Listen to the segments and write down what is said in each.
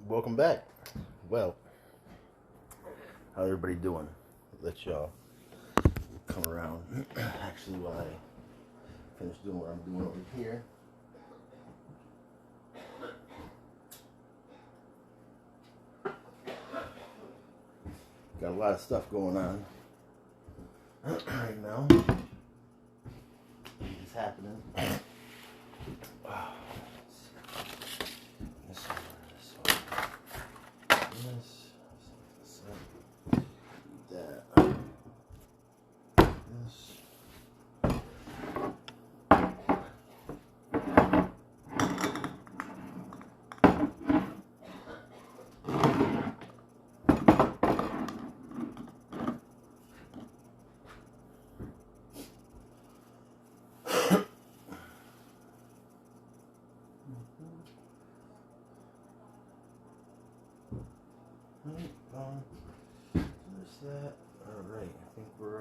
Welcome back. Well, how everybody doing? Let y'all come around. Actually, while I finish doing what I'm doing over here. Got a lot of stuff going on right now. It's happening. There's that. Alright, I think we're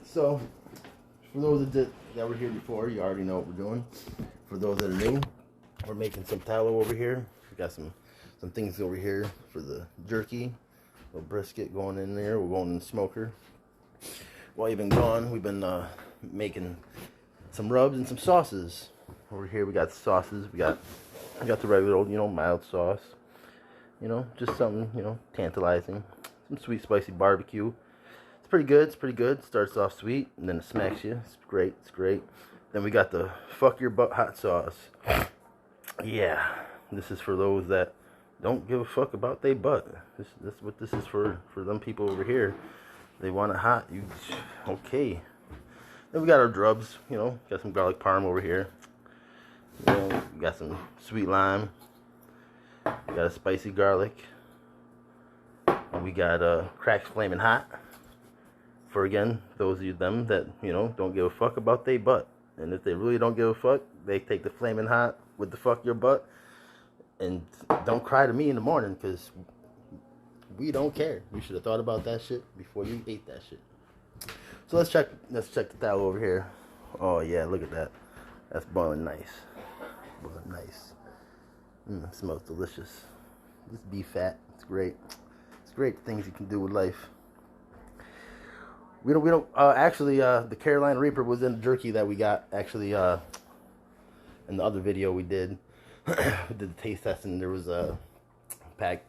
so for those that were here before, you already know what we're doing. For those that are new, we're making some tallow over here. We got some things over here for the jerky. A little brisket going in there. We're going in the smoker. While you've been gone, we've been making some rubs and some sauces. Over here we got the sauces. We got the regular old, mild sauce. Just something, tantalizing. Some sweet spicy barbecue. It's pretty good. It's pretty good. Starts off sweet and then it smacks you. It's great. It's great. Then we got the fuck your butt hot sauce. Yeah, this is for those that don't give a fuck about their butt. This what this is for them people over here. They want it hot. Okay. Then we got our drubs. Got some garlic parm over here. We got some sweet lime. We got a spicy garlic. And we got cracks flaming hot. For again, those of them that don't give a fuck about their butt. And if they really don't give a fuck, they take the flaming hot with the fuck your butt. And don't cry to me in the morning, because we don't care. You should have thought about that shit before you ate that shit. So let's check the tallow over here. Oh yeah, look at that. That's boiling nice. Boiling nice. It smells delicious. This beef fat, it's great. It's great things you can do with life. We don't actually the Carolina Reaper was in the jerky that we got actually in the other video we did. We did the taste test and there was a pack.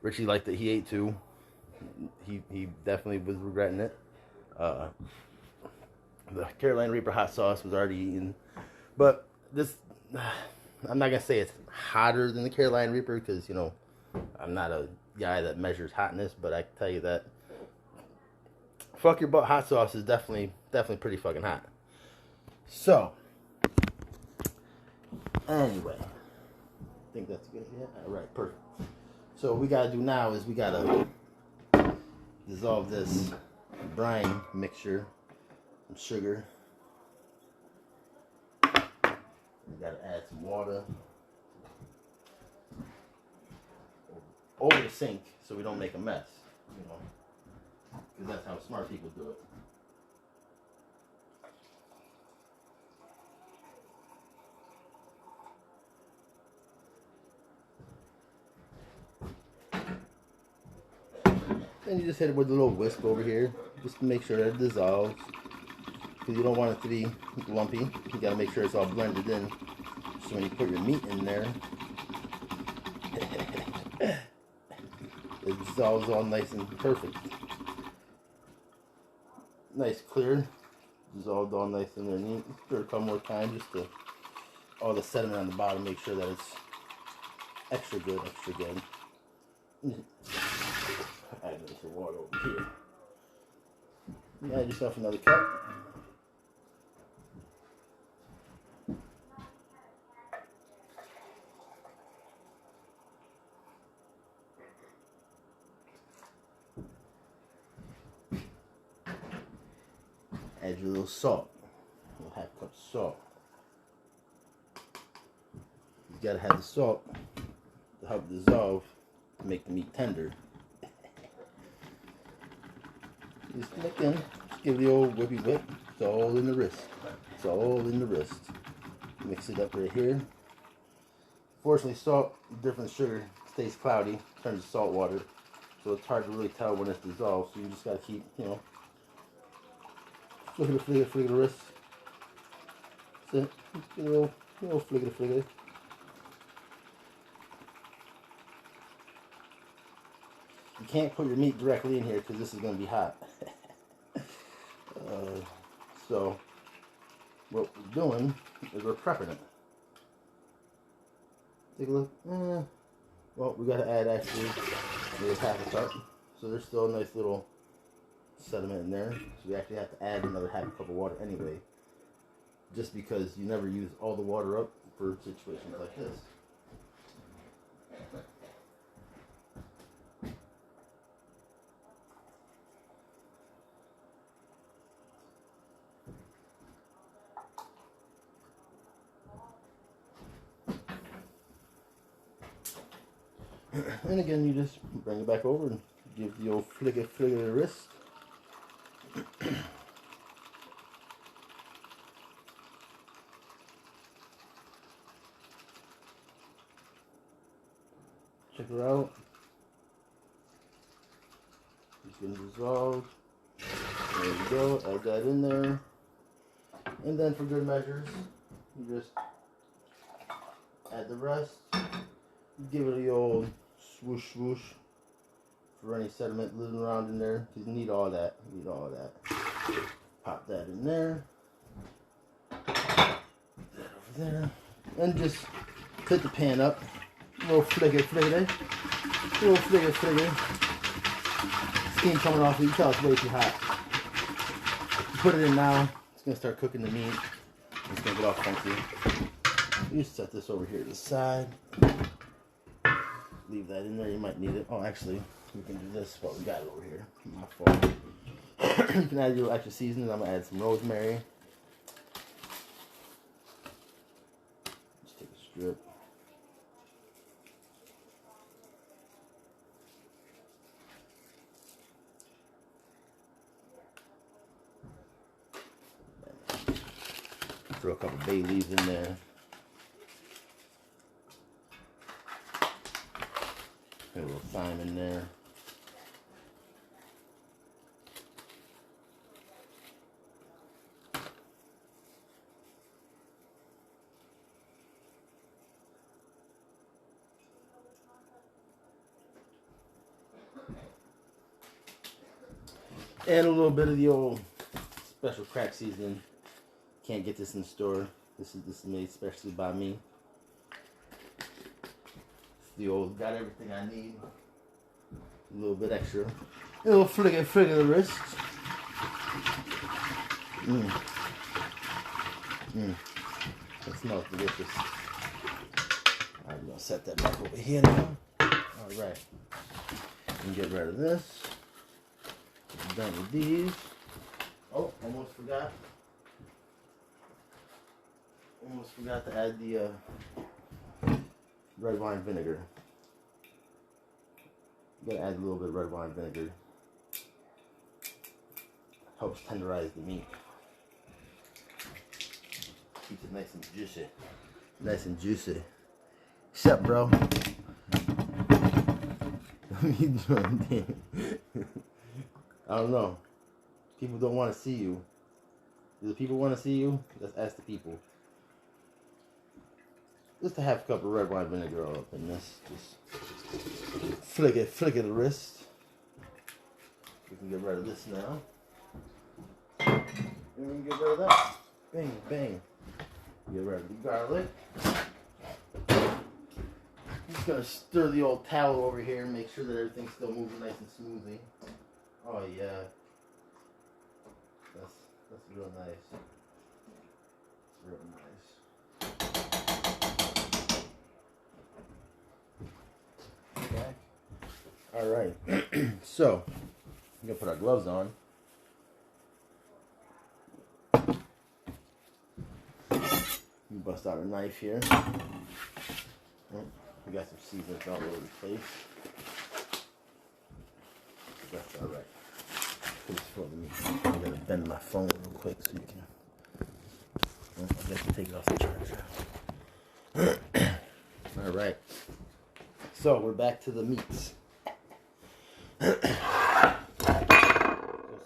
Richie liked it. He ate two. He definitely was regretting it. The Carolina Reaper hot sauce was already eaten, but this, I'm not gonna say it's hotter than the Carolina Reaper because I'm not a guy that measures hotness, but I can tell you that fuck your butt hot sauce is definitely pretty fucking hot. So anyway, I think that's good. Yeah, all right, perfect. So what we gotta do now is we gotta dissolve this brine mixture, some sugar. We gotta add some water over the sink so we don't make a mess, because that's how smart people do it. Then you just hit it with a little whisk over here, just to make sure that it dissolves. Because you don't want it to be lumpy. You gotta make sure it's all blended in. So when you put your meat in there, it dissolves all nice and perfect. Nice, clear, dissolved all nice in there neat. Stir it a couple more times just to all the sediment on the bottom, make sure that it's extra good, extra good. Add some water over here. You add yourself another cup. Add your little salt. A half cup of salt. You gotta have the salt to help dissolve, to make the meat tender. Just look in, just give the old whippy whip. It's all in the wrist. It's all in the wrist. Mix it up right here. Fortunately, salt, different sugar, stays cloudy, turns to salt water. So it's hard to really tell when it's dissolved. So you just gotta keep, you know, flicker the wrist. That's it. Just a little flicker. You can't put your meat directly in here because this is going to be hot. So what we're doing is we're prepping it. Take a look. Well, we got to add actually maybe half a cup. So there's still a nice little sediment in there. So we actually have to add another half a cup of water anyway. Just because you never use all the water up for situations like this. And again, you just bring it back over and give the old flicker to the wrist. Check her out. It's going to dissolve. There you go. Add that in there. And then for good measures, you just add the rest. Give it the old swoosh swoosh for any sediment living around in there. You need all that. Pop that in there. That over there. And just put the pan up. A little flicker. Steam coming off. You can tell it's way too hot. You put it in now. It's going to start cooking the meat. It's going to get all funky. You just set this over here to the side. Leave that in there. You might need it. Oh, actually, we can do this while we got it over here. My fault. You can add your extra seasoning. I'm going to add some rosemary. Just take a strip. Throw a couple bay leaves in there. A little thyme in there. And a little bit of the old special crack seasoning. Can't get this in the store. This is made especially by me. It's the old, got everything I need. A little bit extra. A little flick of the wrist. That smells delicious. I'm gonna set that back over here now. Alright. And get rid of this. I'm done with these. Oh, almost forgot. Almost forgot to add the red wine vinegar. You gotta add a little bit of red wine vinegar. Helps tenderize the meat. Keeps it nice and juicy. Nice and juicy. What's up, bro? What you doing? I don't know. People don't want to see you. Do the people want to see you? Let's ask the people. Just a half cup of red wine vinegar all up in this. Just flick it the wrist. We can get rid of this now. And we can get rid of that. Bang, bang. Get rid of the garlic. I'm just gonna stir the old tallow over here and make sure that everything's still moving nice and smoothly. Oh yeah. That's real nice. It's real nice. All right, so I'm gonna put our gloves on. We bust out a knife here. We got some seasonings all over the place. That's all right. I gotta bend my phone real quick so you can. I guess take take it off the charger. All right. So we're back to the meats. So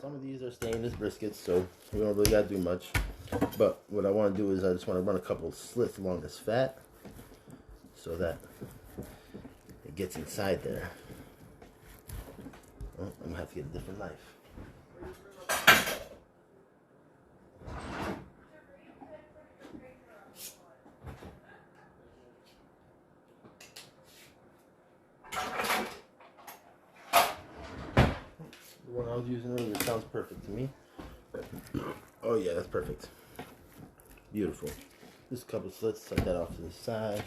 some of these are stainless briskets, so we don't really got to do much. But what I want to do is I just want to run a couple slits along this fat so that it gets inside there. Oh, I'm going to have to get a different knife. The one I was using earlier sounds perfect to me. Oh yeah, that's perfect. Beautiful. Just a couple slits, set that off to the side.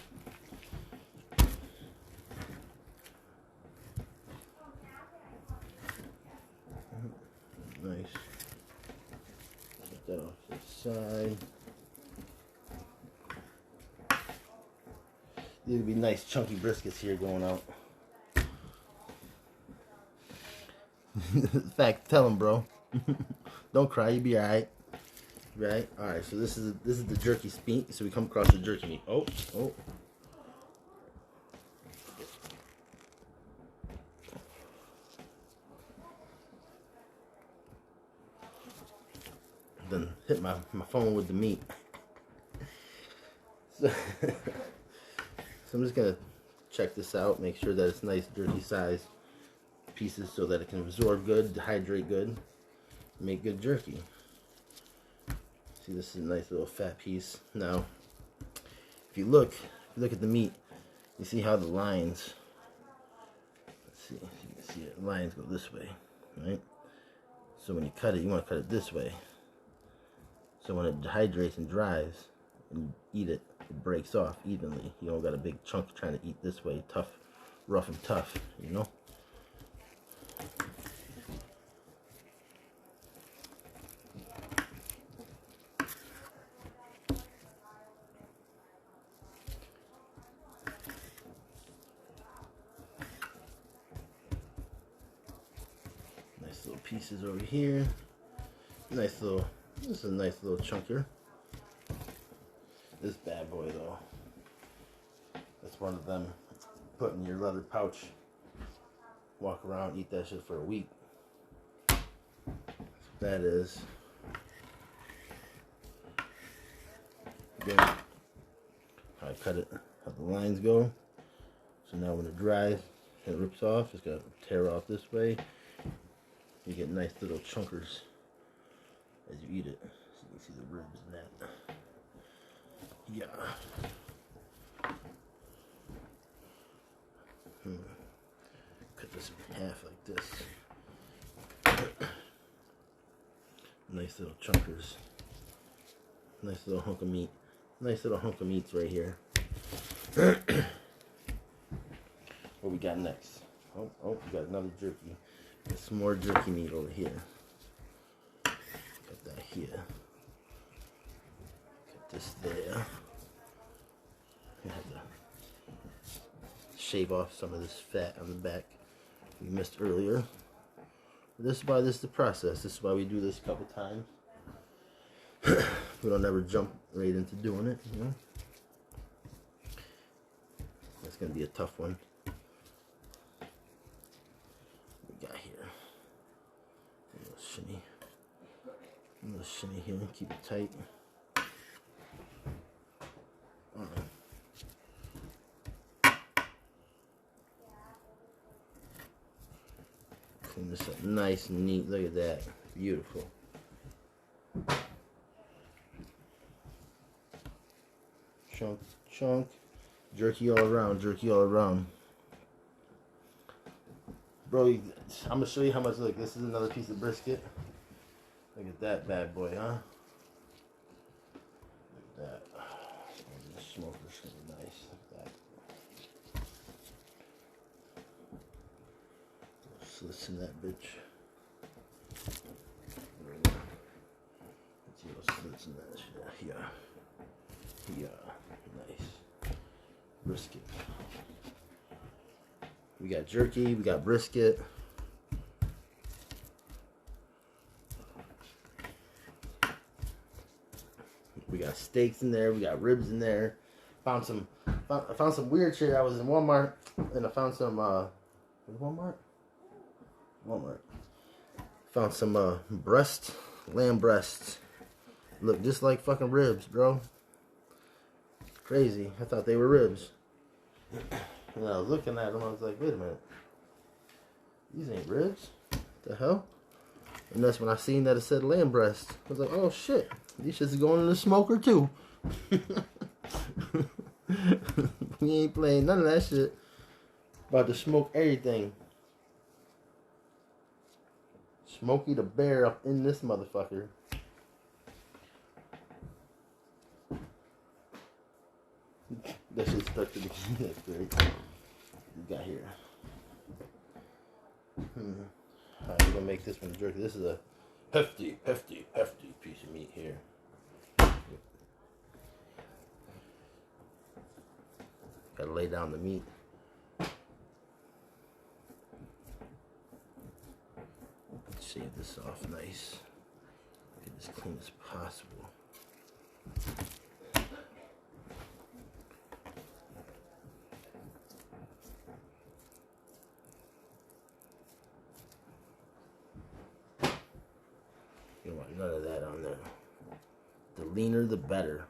Nice. Set that off to the side. These would be nice chunky briskets here going out. In fact, tell them, bro. Don't cry, you'll be alright. Right? Alright, so this is the jerky meat. So we come across the jerky meat. Oh. Then hit my phone with the meat. So, so I'm just gonna check this out, make sure that it's nice jerky size pieces so that it can absorb good, dehydrate good, make good jerky. See, this is a nice little fat piece. Now, if you look at the meat, you see how the lines, let's see, you can see it, the lines go this way, right? So when you cut it, you want to cut it this way. So when it dehydrates and dries, and you eat it, it breaks off evenly. You don't got a big chunk trying to eat this way, tough, rough and tough, you know? Nice little pieces over here. Nice little, this is a nice little chunker. This bad boy though, that's one of them. Put in your leather pouch. Walk around, eat that shit for a week. That's what that is. Again, how I cut it, how the lines go. So now when it dries and it rips off, it's gonna tear off this way. You get nice little chunkers as you eat it. So you can see the ribs and that. Yeah. Cut this in half like this. Nice little chunkers. Nice little hunk of meat. Nice little hunk of meats right here. What we got next? Oh, we got another jerky. Got some more jerky meat over here. Got that here. Got this there. I have to shave off some of this fat on the back we missed earlier. This is why this is the process. This is why we do this a couple times. We don't ever jump right into doing it, you know. That's gonna be a tough one. What we got here? A little shimmy here. Keep it tight. Clean this up nice and neat. Look at that. Beautiful. Chunk. Jerky all around. Jerky all around. Bro, I'm going to show you how much. Look, this is another piece of brisket. Look at that bad boy, huh? Look at that. Oh, the smoker's going to be nice. Look at that. Slits in that bitch. Let's see what slits in that shit. Yeah. Nice. Brisket. We got jerky, we got brisket. We got steaks in there. We got ribs in there. I found some weird shit. I was in Walmart and I found some Walmart. Found some lamb breasts. Look just like fucking ribs, bro. Crazy. I thought they were ribs. And I was looking at them. I was like, wait a minute. These ain't ribs. What the hell? And that's when I seen that it said lamb breast. I was like, oh shit. These shits is going in the smoker too. We ain't playing none of that shit. About to smoke everything. Smokey the Bear up in this motherfucker. That shit stuck to the that's great. We got here. Alright, we're gonna make this one jerky. This is a hefty piece of meat here. Gotta lay down the meat. Shave this off nice. Get as clean as possible. You don't want none of that on there. The leaner, the better.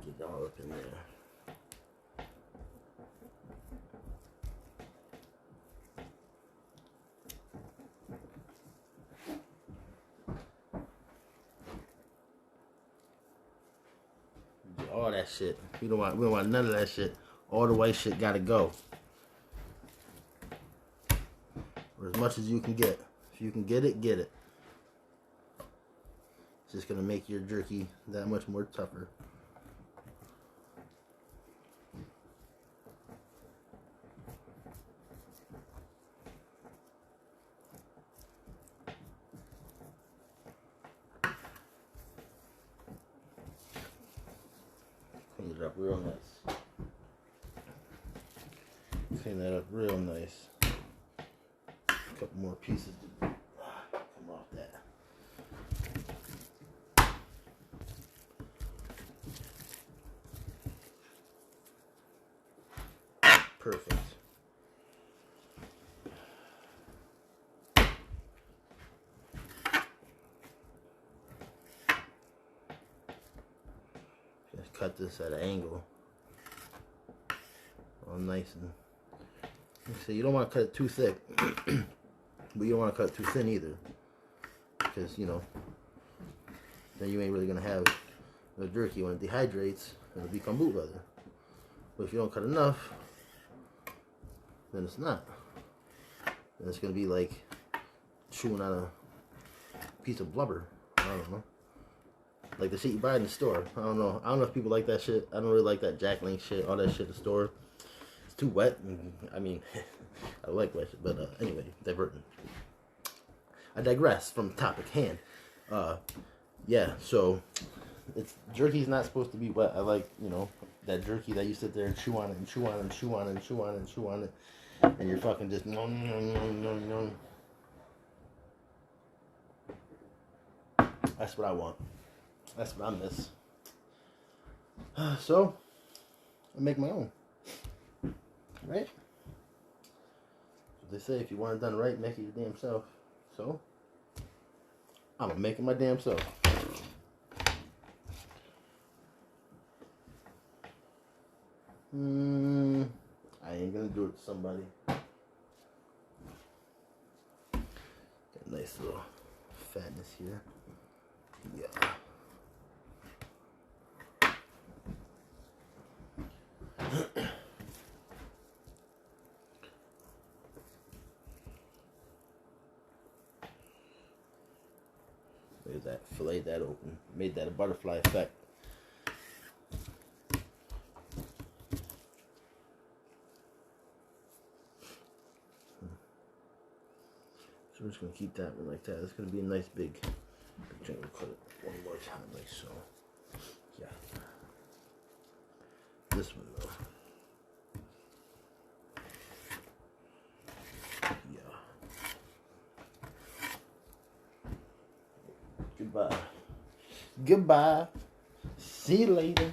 Get all up in there. All that shit. We don't want none of that shit. All the white shit gotta go. Or as much as you can get. If you can get it, get it. It's just gonna make your jerky that much more tougher. Clean it up real nice. Clean that up real nice. A couple more pieces to come off that. Perfect. Just cut this at an angle. All nice and so you don't want to cut it too thick, but you don't want to cut it too thin either, because you know then you ain't really gonna have the jerky. When it dehydrates, it'll become boot leather. But if you don't cut enough, then it's not. Then it's gonna be like chewing on a piece of blubber. I don't know. Like the shit you buy in the store. I don't know if people like that shit. I don't really like that Jack Link shit, all that shit in the store. It's too wet. And, I mean, I like wet shit, but anyway, diverting. I digress from topic hand. Yeah, so jerky's not supposed to be wet. I like, you know, that jerky that you sit there and chew on it and chew on it and chew on it and chew on it and chew on it, and you're fucking just nom. That's what I want. That's what I miss. So I make my own. Right? They say if you want it done right, make it your damn self. So I'm gonna make it my damn self. I ain't gonna do it to somebody. Got a nice little fatness here. Yeah. There's that, fillet that open. Made that a butterfly effect. So we're just gonna keep that one like that. It's gonna be a nice big chunk. We'll cut it one more time like so. Yeah. this one though. Yeah. Goodbye. Goodbye. See you later.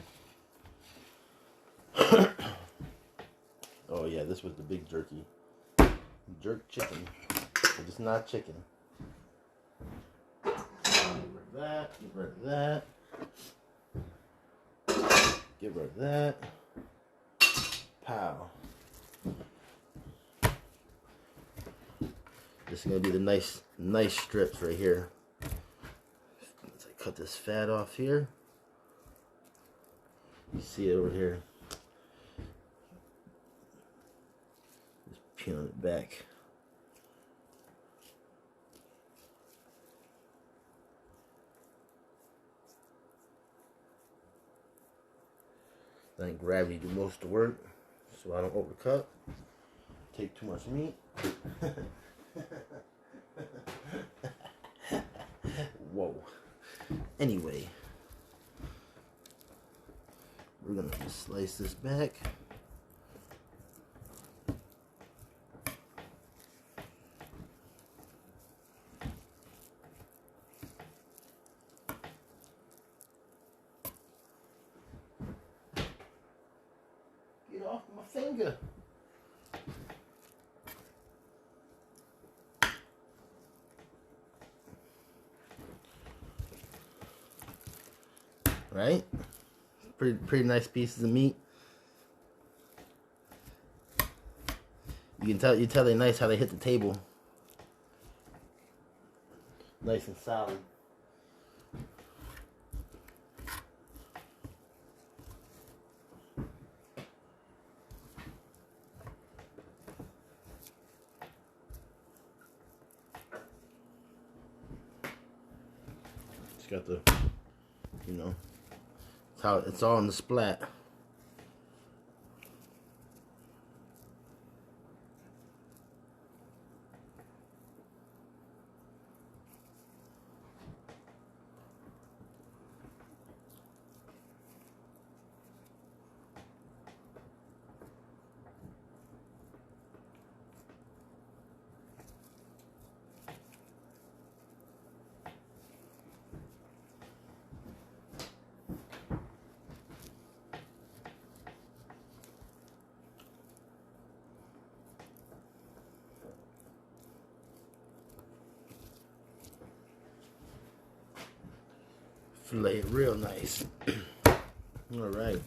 Oh yeah, this was the big jerky. Jerk chicken. But it's not chicken. Get rid of that. Get rid of that. Pow. This is gonna be the nice strips right here. Let's cut this fat off here. You see it over here. Just peeling it back. Let gravity do most of the work, so I don't overcut. Take too much meat. Whoa. Anyway, we're gonna just slice this back. Get off my finger. Right? Pretty nice pieces of meat. You can tell they're nice how they hit the table. Nice and solid. It's got the, you know, it's all in the splat. Fillet it real nice. All right.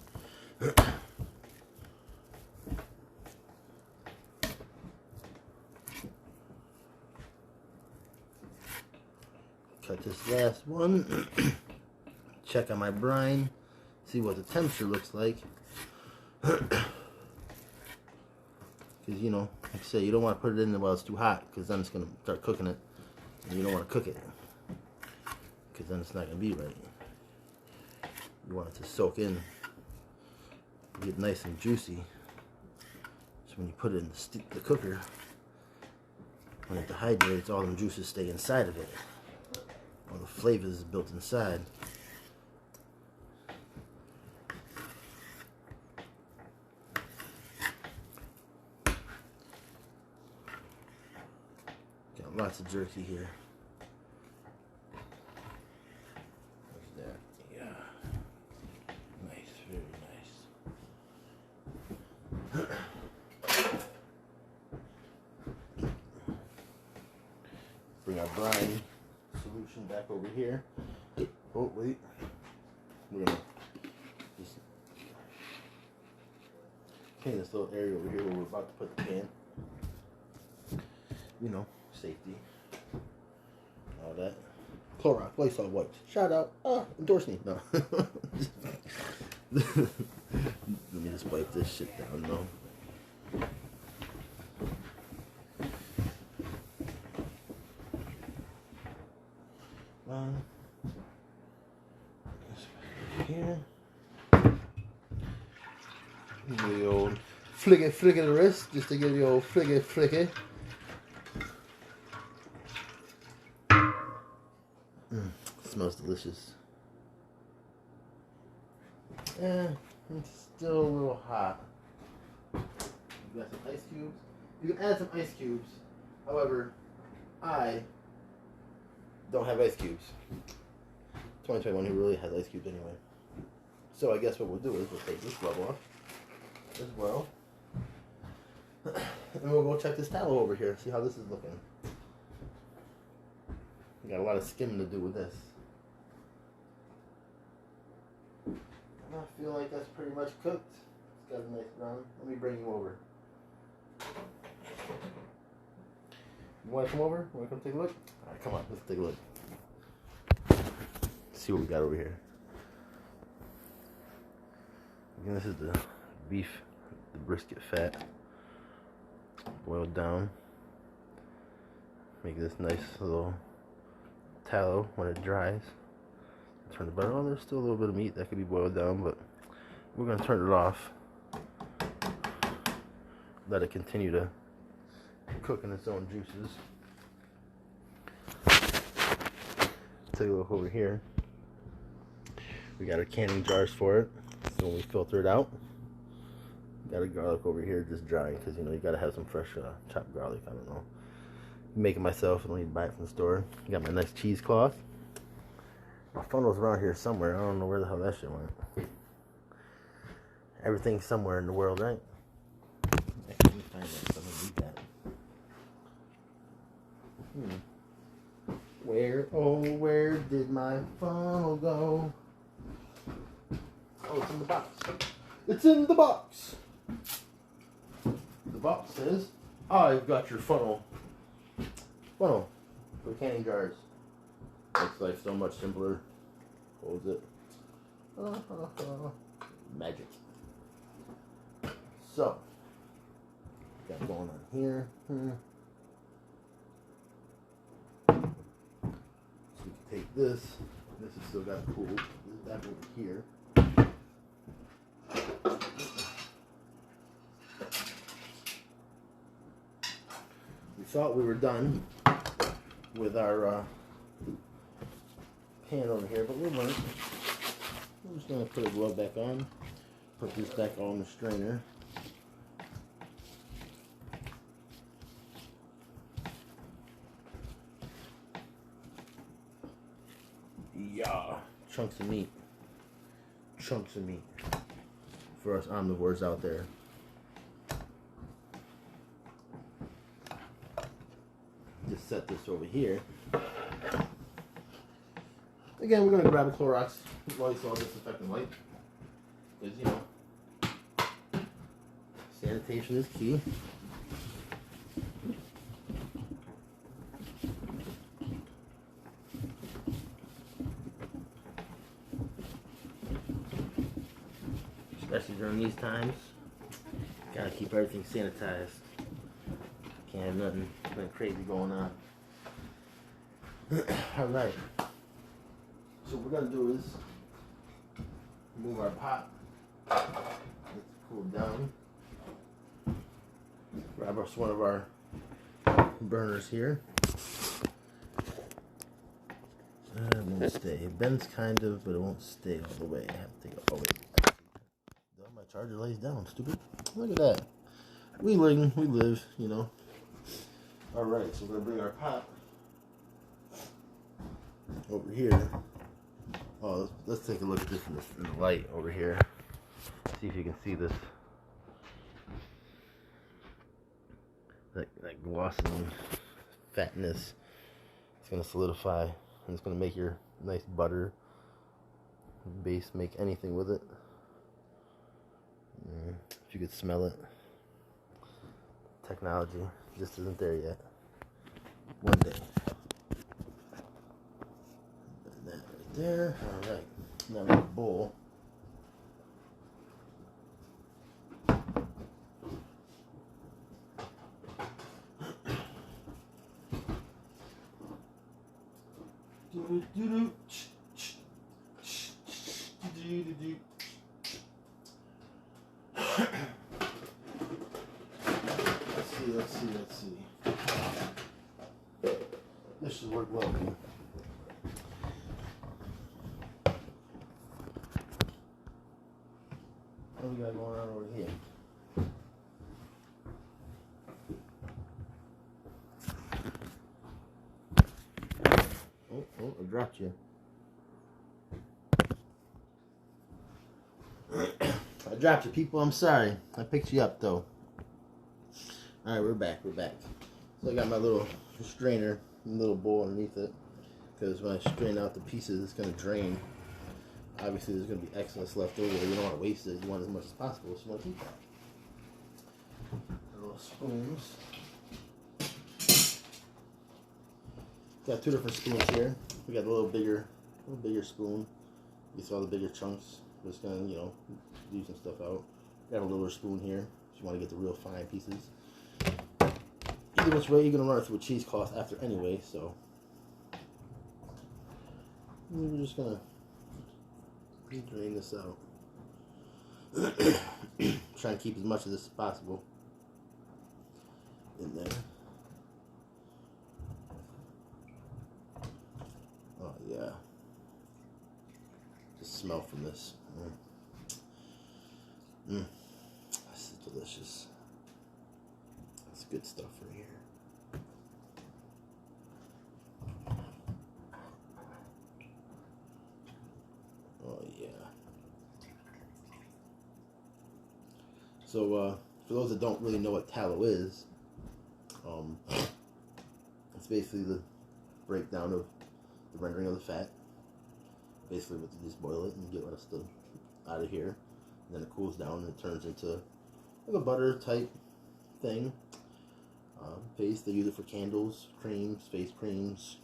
Cut this last one. Check on my brine. See what the temperature looks like. Because, you know, like I say, you don't want to put it in there while it's too hot, because then it's going to start cooking it. And you don't want to cook it, because then it's not going to be right. You want it to soak in, get nice and juicy. So when you put it in the cooker, when it dehydrates, all them juices stay inside of it. All the flavors is built inside. Got lots of jerky here. Bring our brine solution back over here. Oh, wait. We're going to just clean this little area over here where we're about to put the pan. You know, safety. All that. Clorox, Lysol wipes. Shout out. Endorse me. No. Let me just wipe this shit down, though. Here. The old flicky the wrist, just to give you old flicky. Smells delicious. It's still a little hot. You got some ice cubes. You can add some ice cubes. However, I don't have ice cubes. 2021, who really has ice cubes anyway. So I guess what we'll do is we'll take this rub off as well. And we'll go check this tallow over here, see how this is looking. We got a lot of skimming to do with this. I feel like that's pretty much cooked. It's got a nice brown. Let me bring you over. You want to come over? Want to come take a look? Alright, come on, let's take a look. See what we got over here. Again, this is the beef, the brisket fat, boiled down. Make this nice little tallow when it dries. Turn the butter on. There's still a little bit of meat that could be boiled down, but we're going to turn it off. Let it continue to cook in its own juices. Take a look over here. We got our canning jars for it. So when we filter it out, got a garlic over here just drying because you got to have some fresh chopped garlic. I don't know. Make it myself. I don't need to buy it from the store. Got my nice cheesecloth. My funnel's around here somewhere. I don't know where the hell that shit went. Everything's somewhere in the world, right? I can't find that. So I'm gonna need that. Where, oh, where did my funnel go? Oh, it's in the box. It's in the box. The box says, I've got your funnel. Funnel for canning jars. Looks like so much simpler. Holds it. Magic. So, got going on here. So we can take this. This has still got cool. This is back over here. We thought we were done with our pan over here, but we weren't. I'm just going to put a glove back on, put this back on the strainer. Yeah, chunks of meat. Chunks of meat. For us omnivores out there. Just set this over here. Again, we're going to grab a Clorox Lysol disinfectant wipe. Because, sanitation is key. Especially during these times. Gotta keep everything sanitized. Can't have nothing crazy going on. Alright. So what we're going to do is move our pot. Let's cool down. Grab us one of our burners here. It won't stay. It bends kind of, but it won't stay all the way. I have to take it. Oh, wait. My charger lays down. Stupid. Look at that. We live, Alright, so we're going to bring our pot over here. Oh, let's take a look at this in the light over here. See if you can see this. That glossy fatness. It's going to solidify. And it's going to make your nice butter base make anything with it. If you could smell it. Technology just isn't there yet. One day. That right there. Alright. Now we have a bowl. Let's see. This should work well. What we got going on over here? Oh, I dropped you. I dropped you, people. I'm sorry. I picked you up, though. Alright, we're back. So I got my little strainer and little bowl underneath it. Because when I strain out the pieces, it's going to drain. Obviously, there's going to be excess left over. You don't want to waste it. You want as much as possible. So you want to keep that. Little spoons. Got 2 different spoons here. We got a little bigger spoon. You saw the bigger chunks. Just gonna, leave some stuff out. We have a littler spoon here if you want to get the real fine pieces. Either which way, you're gonna run it through a cheesecloth after anyway. So we're just gonna drain this out. Trying to keep as much of this as possible in there. Oh yeah, just smell from this. This is delicious. That's good stuff right here. Oh yeah. So for those that don't really know what tallow is, it's basically the breakdown of the rendering of the fat. Basically, you just boil it and get the rest out of here. And then it cools down and it turns into like a butter type thing. Paste, they use it for candles, creams, face creams,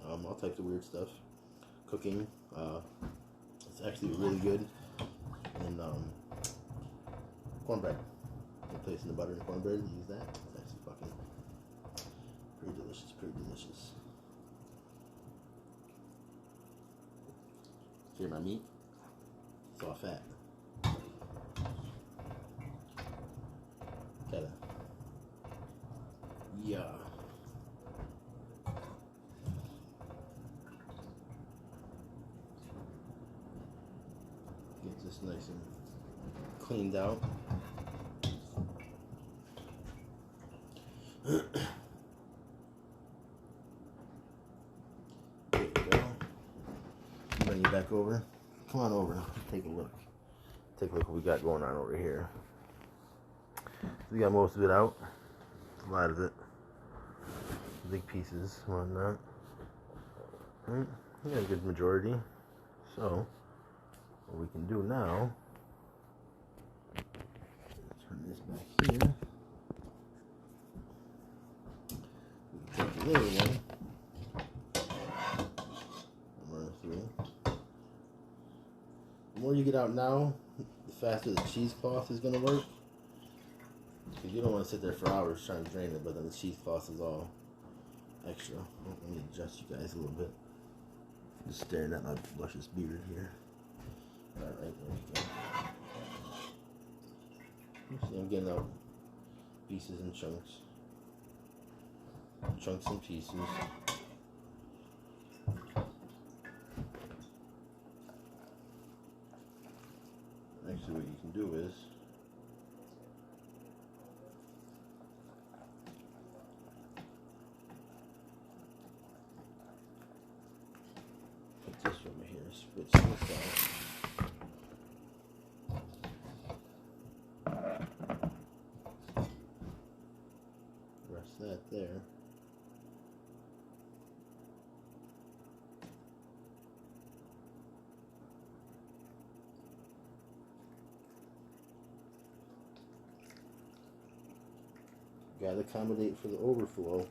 all types of weird stuff. Cooking. It's actually really good. And cornbread. Replacing the butter in cornbread and use that. It's actually fucking pretty delicious. Hear my meat? It's all fat. Gotta. Yeah. Get this nice and cleaned out. There you go. Bring you back over. Come on over. Take a look. Take a look what we got going on over here. We got most of it out. A lot of it. Big pieces, whatnot. We got a good majority. So, what we can do now, turn this back here. We can take the little one. Run through. The more you get out now, the faster the cheesecloth is going to work. Because you don't want to sit there for hours trying to drain it, but then the cheesecloth is all extra. Let me adjust you guys a little bit. Just staring at my luscious beard here. Alright, there we go. See, I'm getting out pieces and chunks. Chunks and pieces. Actually, what you can do is put this over here, switch this out. Rest that there. Gotta accommodate for the overflow.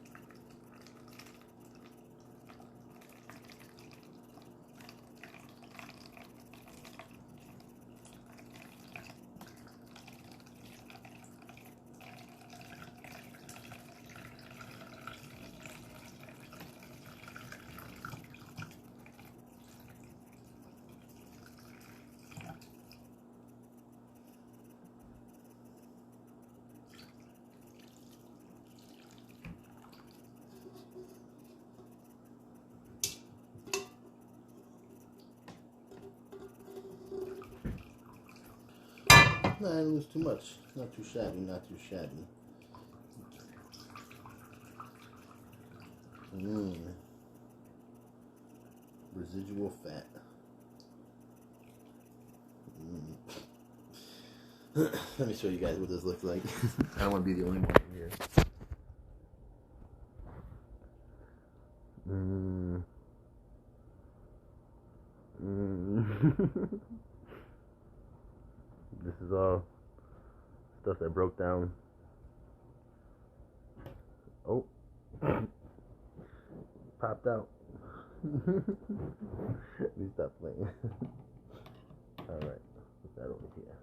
No, I didn't lose too much. Not too shabby, not too shabby. Residual fat. Let me show you guys what this looks like. I don't want to be the only one here. This is all stuff that broke down. Oh, popped out. Let me stop playing. All right, put that over here.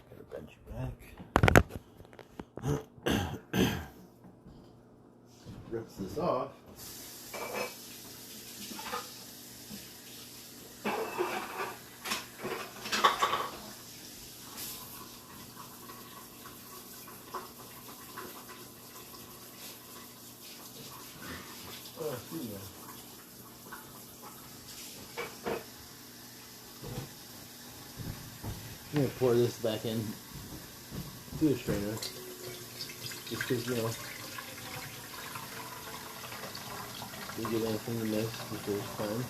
Gotta bend you back. Rips this off. I'm going to pour this back in to the strainer, just because, you know, we get anything to mix the first time.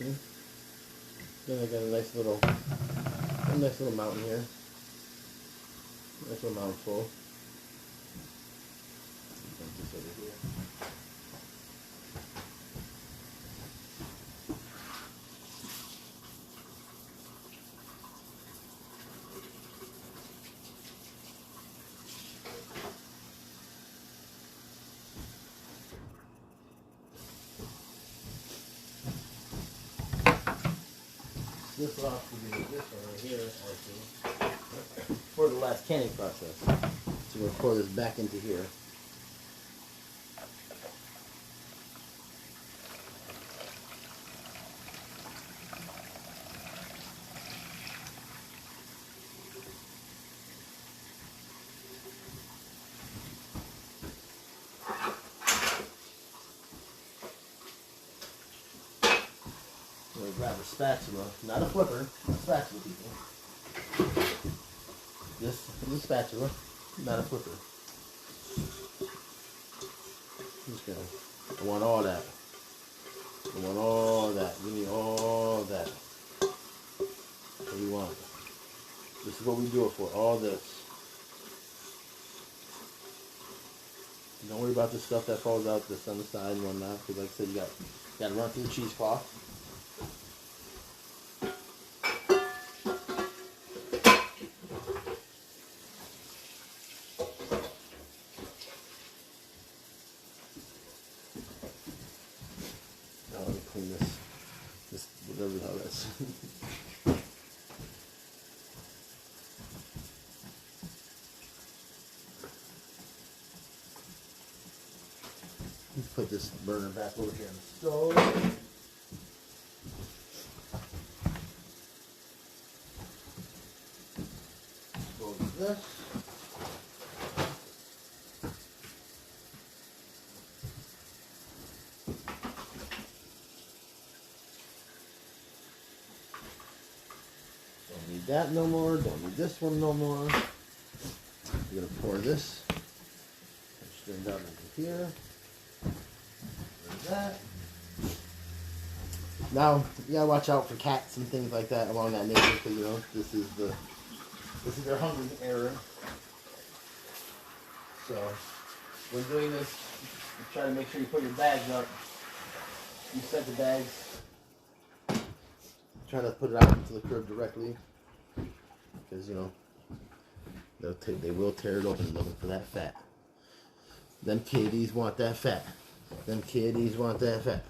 Okay. Then I got a nice little mountain here. Nice little mouthful. Dump this over here. This off to do this one right here, actually, for the last canning process. So we're going to pour this back into here. We'll grab a spatula, not a flipper, a spatula, people. This is a spatula, not a flipper. Just gonna, I want all that. I want all that. Give me all that. What do you want? This is what we do it for. All this. Don't worry about the stuff that falls out this on the side and whatnot, because like I said, you got to run through the cheesecloth. Now let me clean this whatever the hell that's. Let's put this burner back over here on the stove. Close this. Don't need that no more. Don't need this one no more. We're gonna pour this. Straight down into here. That. Now you gotta watch out for cats and things like that along that nature, because you know this is their hungry area. So when doing this, you try to make sure you put your bags up. You set the bags. Try to put it out into the curb directly, because you know they will tear it open looking for that fat. Them kitties want that fat. Them kiddies want that fat.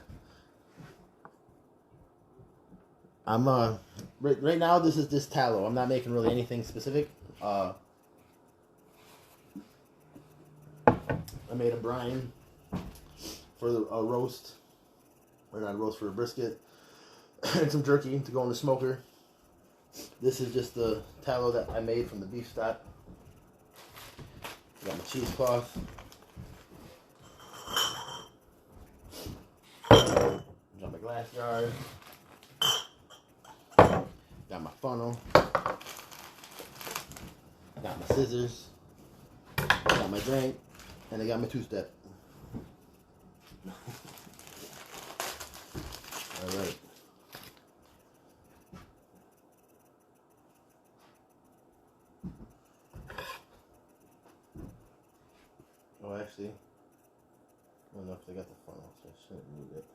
I'm right now this is this tallow. I'm not making really anything specific. I made a brine for a roast, or not a roast, for a brisket, and some jerky to go in the smoker. This is just the tallow that I made from the beef stock. Got my cheesecloth. Got my glass jar. Got my funnel. Got my scissors. Got my drink. And I got my two-step. Alright. Oh, actually, I don't know if they got the funnel, so I shouldn't need it.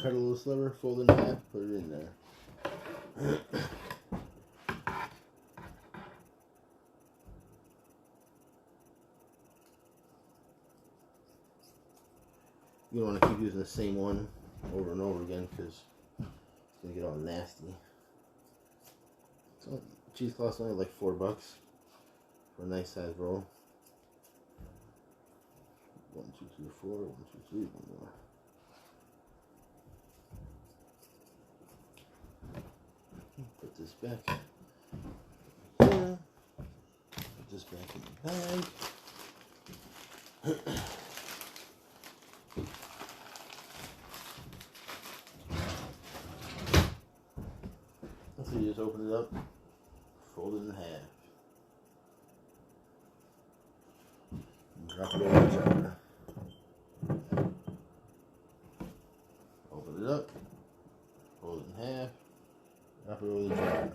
Cut a little sliver, fold it in half, put it in there. You don't want to keep using the same one over and over again because it's going to get all nasty. So, cheesecloth's only like $4 for a nice size roll. 1, 2, 3, 4, 1, 2, 3, one more. Put this back here. Put this back in the bag. So you just open it up, fold it in half, and drop it over the jar. Open it up, fold it in half, drop it over the jar.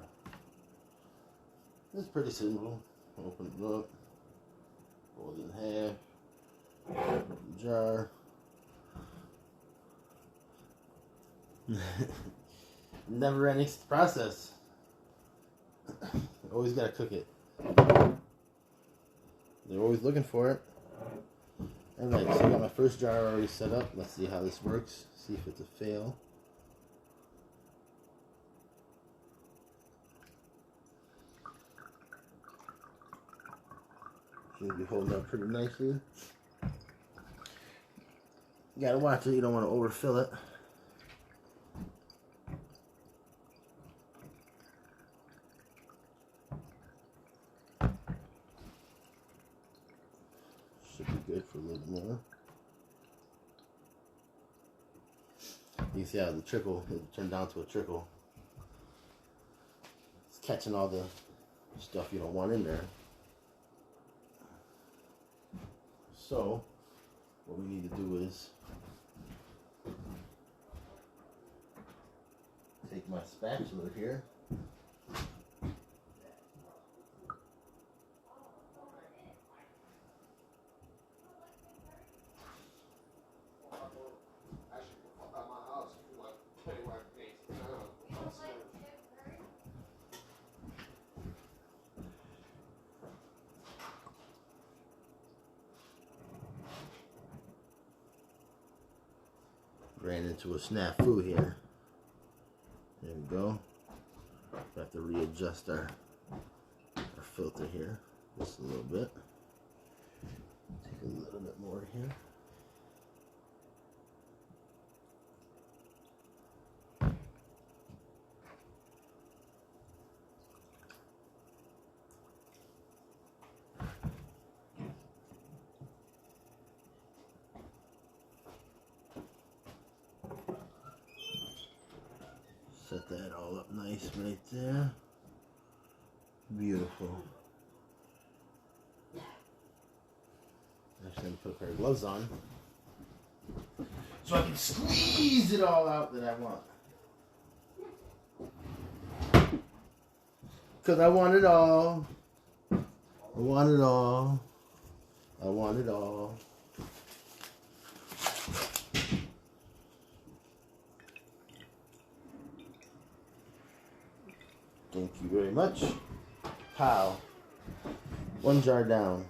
It's pretty simple. Open it up, fold it in half, drop it over the jar. Never ending process. Always gotta cook it. They're always looking for it. Alright, so I got my first jar already set up. Let's see how this works. See if it's a fail. Should be holding up pretty nicely. You gotta watch it, you don't want to overfill it. Should be good for a little more. You can see how the trickle, it turned down to a trickle. It's catching all the stuff you don't want in there. So, what we need to do is take my spatula here. Ran into a snafu here. There we go. We have to readjust our filter here just a little bit. Take a little bit more here. Set that all up nice right there. Beautiful. Actually, I'm gonna put a pair of gloves on so I can squeeze it all out that I want. Because I want it all. I want it all. I want it all. Thank you very much. Pow. One jar down.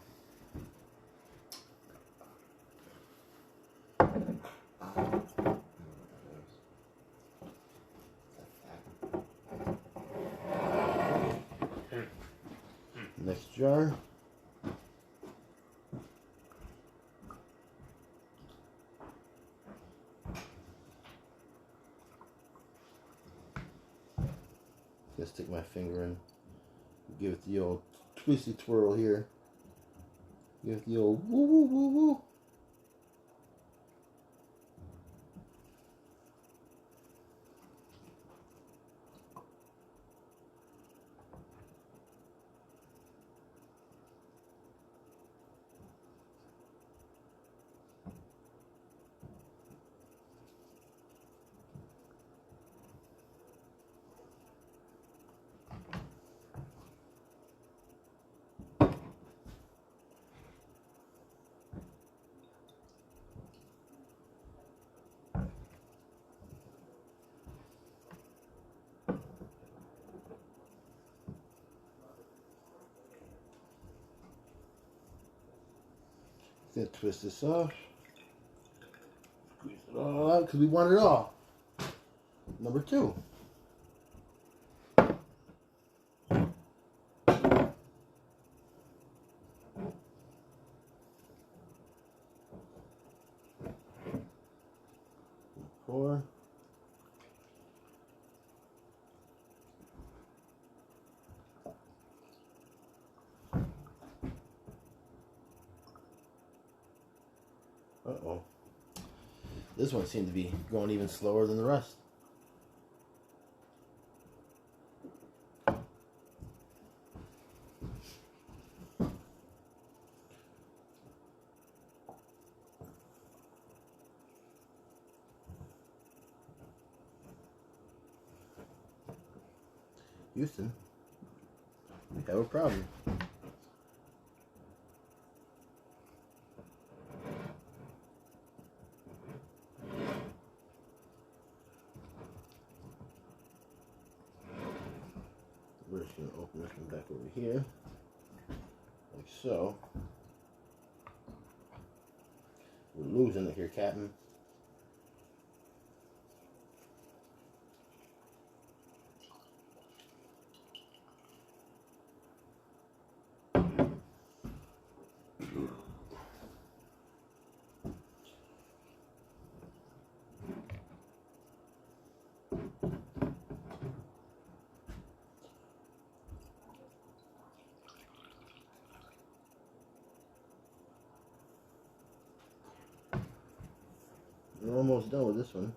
Next jar. Gonna stick my finger in. Give it the old twisty twirl here. Give it the old woo woo woo woo. Then twist this off. Squeeze it all out because we want it all. Number 2. Four. Uh-oh. This one seemed to be going even slower than the rest. Houston, we have a problem. We're just going to open this one back over here, like so. We're losing it here, Captain. We're almost done with this one.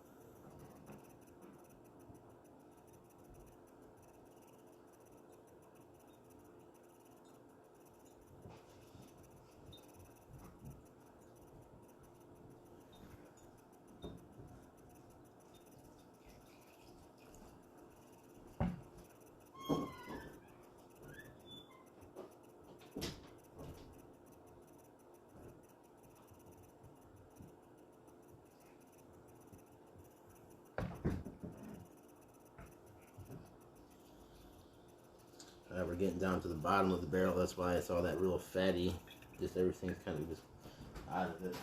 We're getting down to the bottom of the barrel. That's why it's all that real fatty. Just everything's kind of just out of it.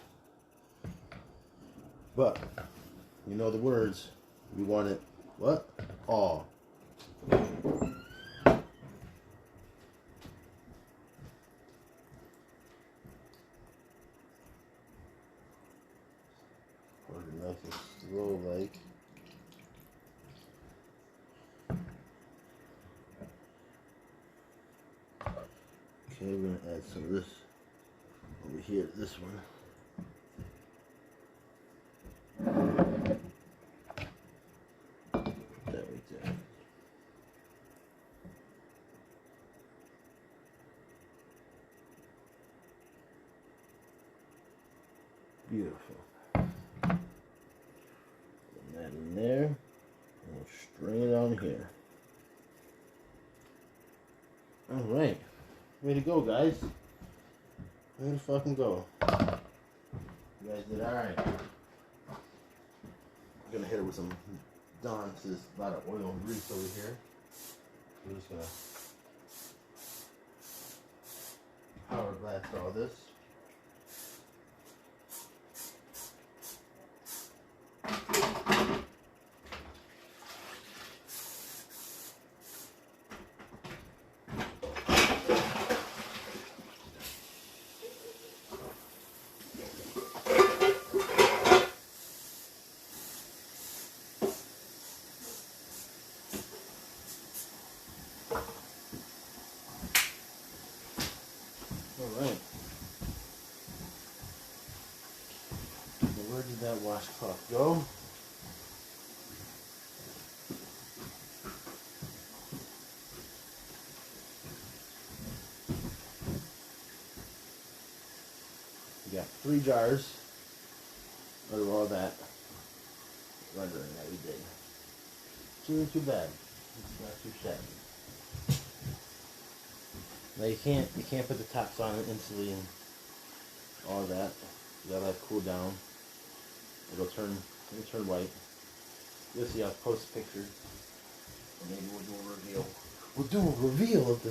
But you know the words. We want it what? All. Pour it nice and slow like. Okay, we're going to add some of this over here to this one. That right there. Beautiful. Put that in there. And we'll string it on here. Alright. Way to go, guys. Way to fucking go. You guys did alright. I'm gonna hit it with some Dawn. There's a lot of oil and grease over here. We're just gonna power blast all this. Alright. So where did that washcloth go? We got 3 jars out of all that rendering that we did. Too bad. It's not too shabby. Now you can't put the tops on it instantly and all that. You gotta let it cool down. It'll turn white. You'll see, I'll post a picture. Or maybe we'll do a reveal. We'll do a reveal of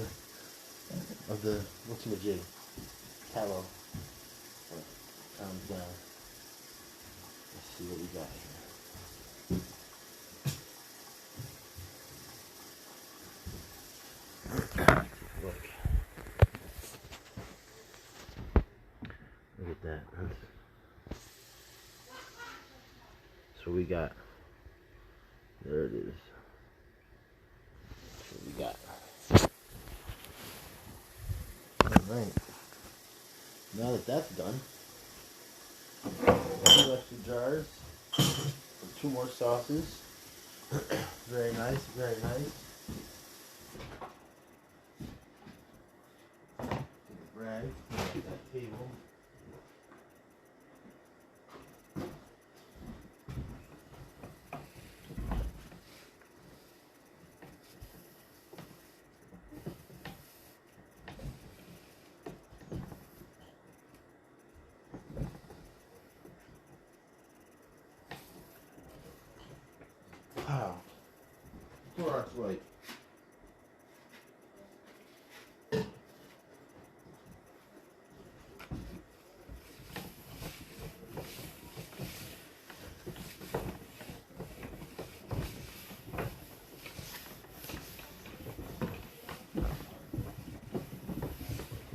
the whatchamajig tallow. Comes down. Let's see what we got here. Look at that. So we got, there it is. That's what we got. Alright. Now that that's done, 2 extra jars for 2 more sauces. Very nice, very nice. Rag, that table. Wow. Clorox wipe.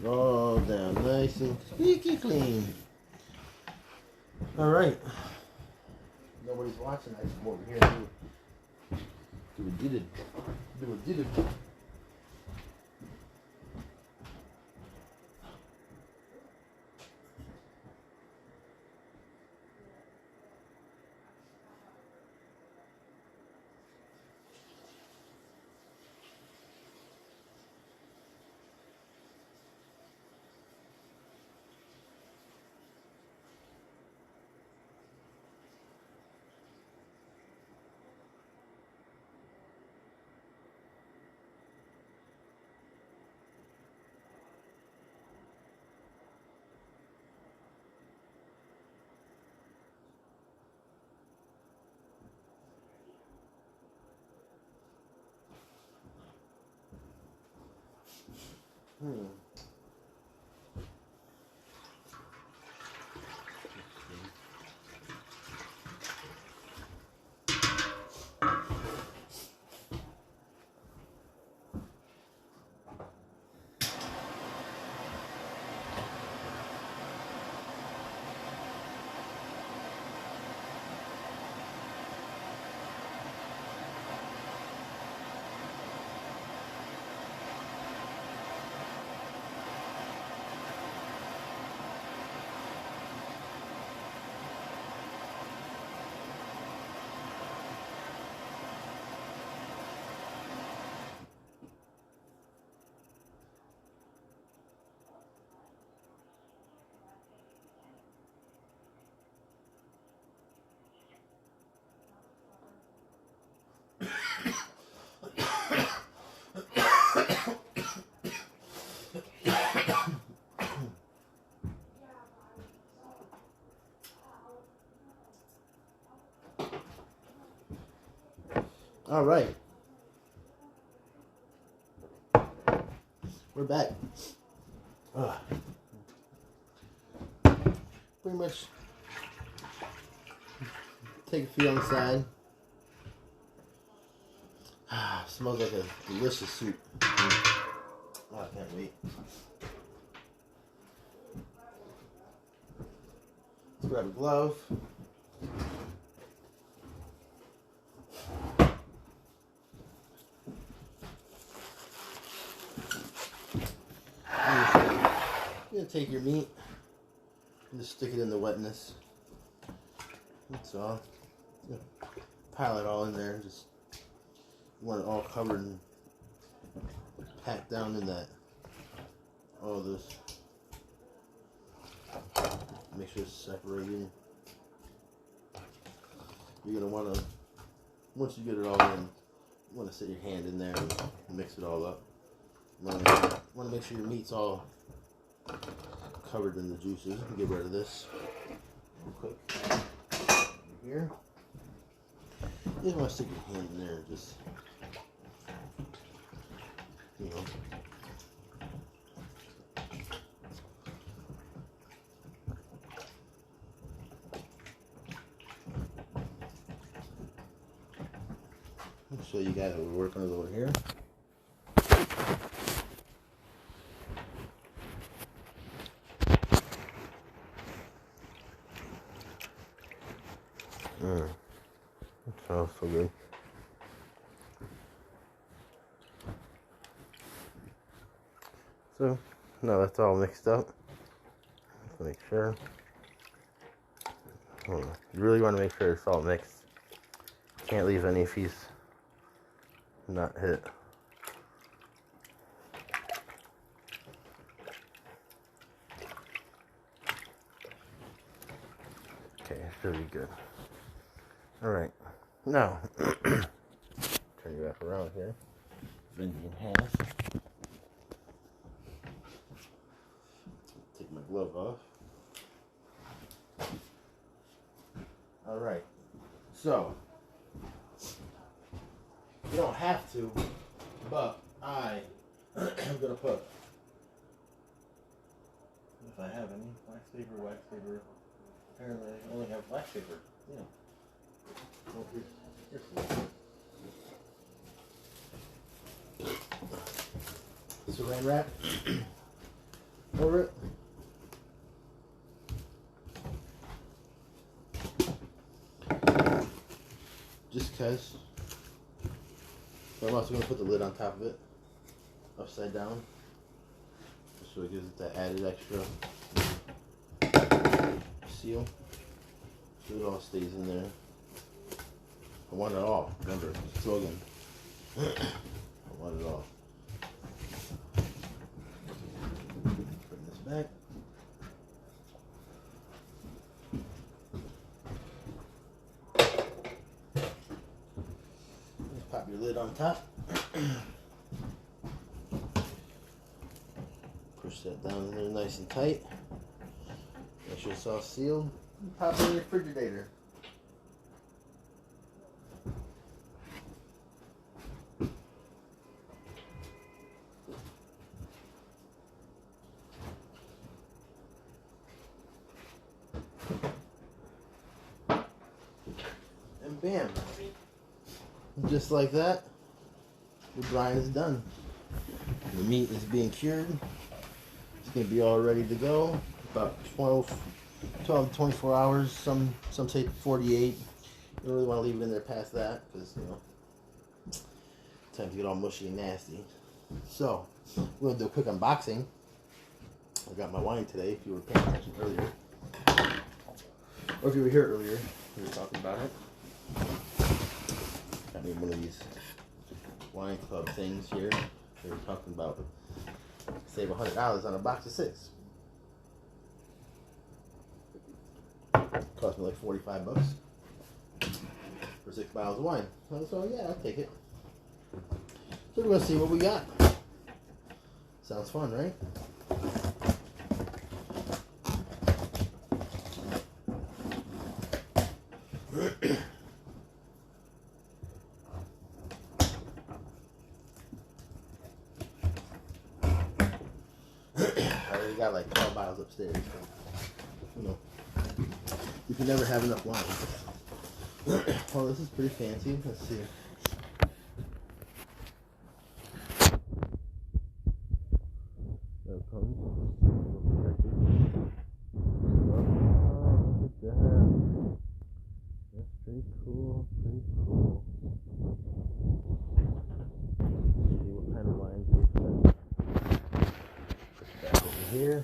All down nice and squeaky clean. Alright. Nobody's watching. I just come over here and do a did it. All right, we're back. Pretty much take a few on the side. Smells like a delicious soup. Oh, I can't wait. Let's grab a glove. take your meat and just stick it in the wetness. That's all. Pile it all in there. Just want it all covered and packed down in that. All this. Make sure it's separated. You're gonna want to, once you get it all in, you want to set your hand in there and mix it all up. You want to make sure your meat's all covered in the juices. Get rid of this real quick. Here. You just want to stick your hand in there and just, you know. I'll show you guys what we're working with over here. That smells so good. So, now that's all mixed up. Let's make sure. You really want to make sure it's all mixed. Can't leave any piece not hit. Okay, should be good. Alright, now, turn you back around here. Bend you in half. Take my glove off. Alright, so, you don't have to, but I am going to put, if I have any, wax paper. Apparently I only have wax paper, you know. Oh, here's saran wrap over it. Just because. So I'm also going to put the lid on top of it, upside down, so it gives it that added extra seal, so it all stays in there. I want it all. Remember, slogan. I want it all. Bring this back. Just pop your lid on top. Push that down in there nice and tight. Make sure it's all sealed. Pop it in the refrigerator. And bam. Just like that, the brine is done. The meat is being cured. It's going to be all ready to go. About 12 to 24 hours. Some say 48. You don't really want to leave it in there past that because, you know, time to get all mushy and nasty. So, we're going to do a quick unboxing. I got my wine today, if you were paying attention earlier. Or if you were here earlier, we were talking about it. Got me one of these wine club things here. They were talking about save $100 on a box of 6. Cost me like 45 bucks for 6 bottles of wine. So yeah, I'll take it. So we're gonna see what we got. Sounds fun, right? I already got like 12 bottles upstairs. So, you know, you can never have enough wine. Oh, this is pretty fancy. Let's see. There it comes. Oh, look at that. That's pretty cool. Pretty cool. Let's see what kind of wine we expect. Put that over here.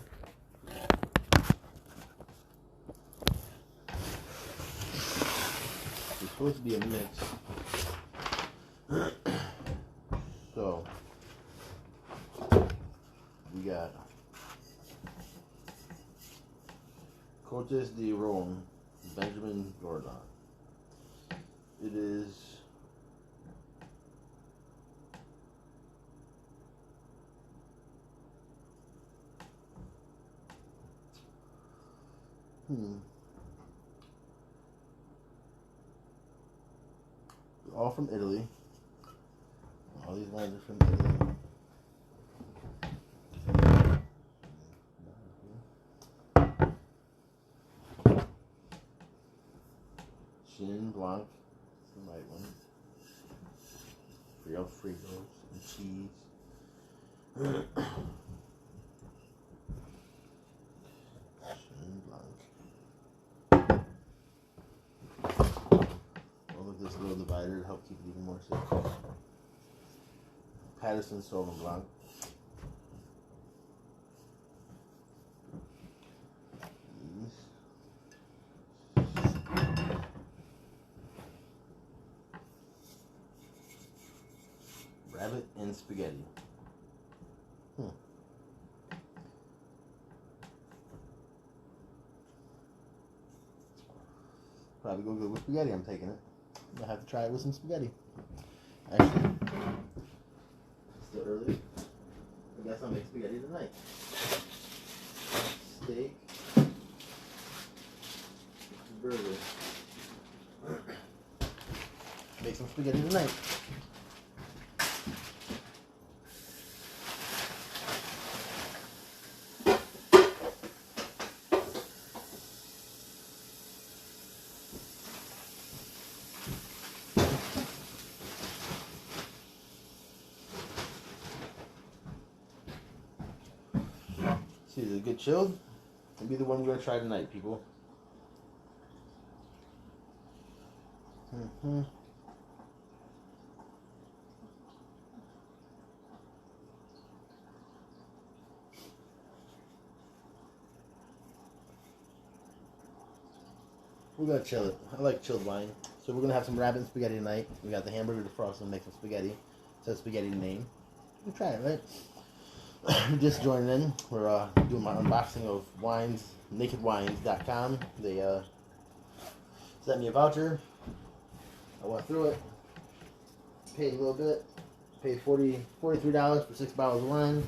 supposed to be a mix. So we got Cotes de Rome, Benjamin Gordon. It is all from Italy. All these wines are from Italy. Chenin Blanc, the right one. Real Fritos and cheese. Chenin Blanc. Oh, look at this little divider to help keep it even more safe. Patterson Sauvignon Blanc. Rabbit and spaghetti. Probably go good with spaghetti. I'm taking it. I'll have to try it with some spaghetti. Actually, it's still early. I guess I'll make spaghetti tonight. Steak. Burger. Make some spaghetti tonight. See, is it good chilled? It'll be the one we're gonna try tonight, people. We're gonna chill it. I like chilled wine. So we're gonna have some rabbit and spaghetti tonight. We got the hamburger defrosted and make some spaghetti. It says spaghetti in the name. We'll try it, right? Just joining in. We're doing my unboxing of wines, nakedwines.com. They sent me a voucher. I went through it. Paid a little bit. Paid $43 for 6 bottles of wine.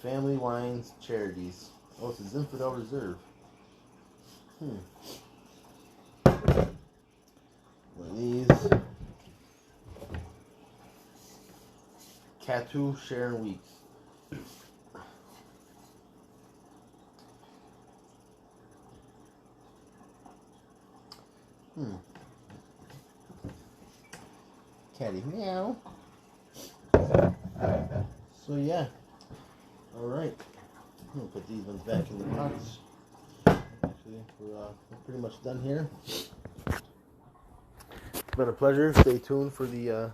Family Wines Charities. Oh, it's a Zinfandel Reserve. One of these. Catu Sharon Weeks. Catty meow. So yeah. Alright. I'm gonna put these ones back in the box. Actually, we're pretty much done here. It's been a pleasure. Stay tuned for the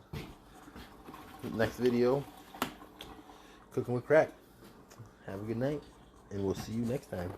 next video. Cooking with Crack. Have a good night, and we'll see you next time.